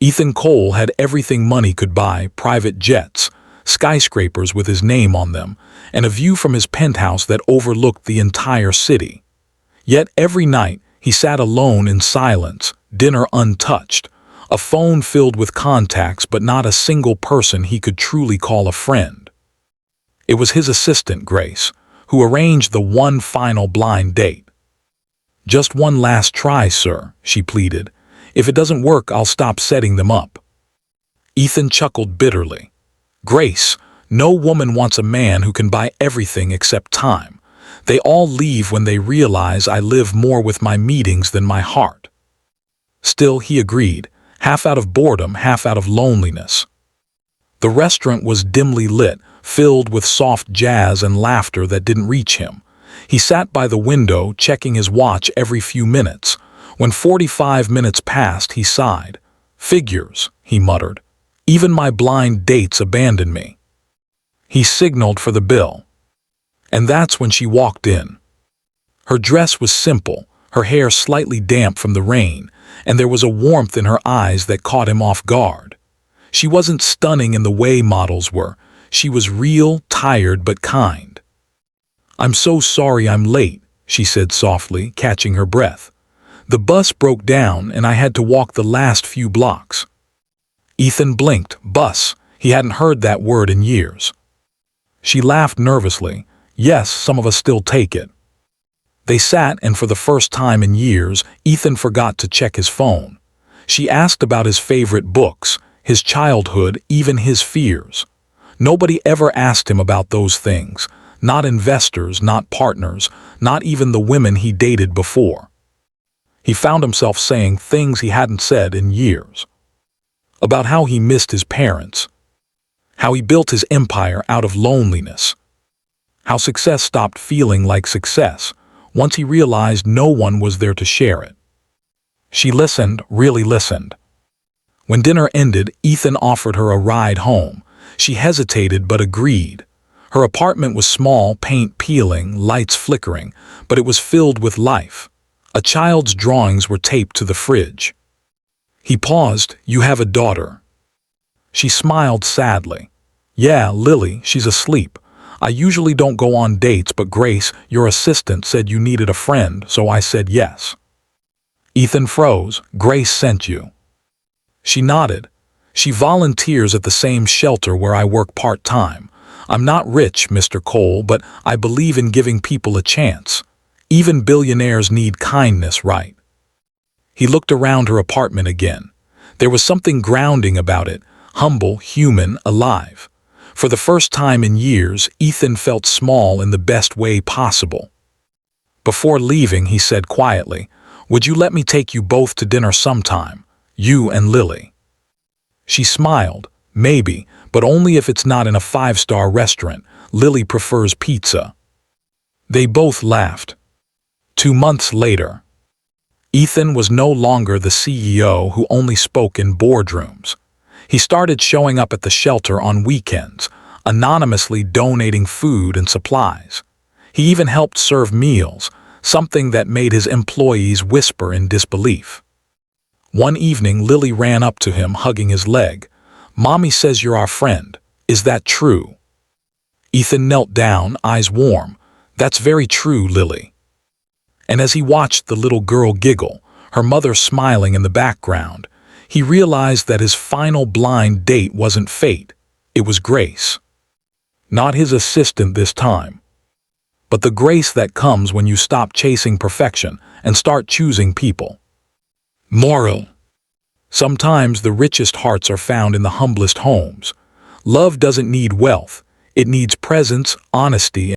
Ethan Cole had everything money could buy: private jets, skyscrapers with his name on them, and a view from his penthouse that overlooked the entire city. Yet every night he sat alone in silence, dinner untouched, a phone filled with contacts but not a single person he could truly call a friend. It was his assistant, Grace, who arranged the one final blind date. "Just one last try, sir," she pleaded. "If it doesn't work, I'll stop setting them up." Ethan chuckled bitterly. "Grace, no woman wants a man who can buy everything except time. They all leave when they realize I live more with my meetings than my heart." Still, he agreed, half out of boredom, half out of loneliness. The restaurant was dimly lit, filled with soft jazz and laughter that didn't reach him. He sat by the window, checking his watch every few minutes. When 45 minutes passed, he sighed. "Figures," he muttered. "Even my blind dates abandon me." He signaled for the bill. And that's when she walked in. Her dress was simple, her hair slightly damp from the rain, and there was a warmth in her eyes that caught him off guard. She wasn't stunning in the way models were. She was real, tired, but kind. "I'm so sorry I'm late," she said softly, catching her breath. "The bus broke down and I had to walk the last few blocks." Ethan blinked. Bus. He hadn't heard that word in years. She laughed nervously. "Yes, some of us still take it." They sat, and for the first time in years, Ethan forgot to check his phone. She asked about his favorite books, his childhood, even his fears. Nobody ever asked him about those things. Not investors, not partners, not even the women he dated before. He found himself saying things he hadn't said in years. About how he missed his parents. How he built his empire out of loneliness. How success stopped feeling like success once he realized no one was there to share it. She listened, really listened. When dinner ended, Ethan offered her a ride home. She hesitated but agreed. Her apartment was small, paint peeling, lights flickering, but it was filled with life. A child's drawings were taped to the fridge. He paused. "You have a daughter." She smiled sadly. "Yeah, Lily, she's asleep. I usually don't go on dates, but Grace, your assistant, said you needed a friend, so I said yes." Ethan froze. "Grace sent you." She nodded. "She volunteers at the same shelter where I work part-time. I'm not rich, Mr. Cole, but I believe in giving people a chance. Even billionaires need kindness, right?" He looked around her apartment again. There was something grounding about it, humble, human, alive. For the first time in years, Ethan felt small in the best way possible. Before leaving, he said quietly, "Would you let me take you both to dinner sometime? You and Lily?" She smiled. "Maybe, but only if it's not in a 5-star restaurant. Lily prefers pizza." They both laughed. 2 months later. Ethan was no longer the CEO who only spoke in boardrooms. He started showing up at the shelter on weekends, anonymously donating food and supplies. He even helped serve meals, something that made his employees whisper in disbelief. One evening, Lily ran up to him, hugging his leg. "Mommy says you're our friend. Is that true?" Ethan knelt down, eyes warm. "That's very true, Lily." And as he watched the little girl giggle, her mother smiling in the background, he realized that his final blind date wasn't fate. It was Grace. Not his assistant this time, but the grace that comes when you stop chasing perfection and start choosing people. Moral: sometimes the richest hearts are found in the humblest homes. Love doesn't need wealth. It needs presence, honesty,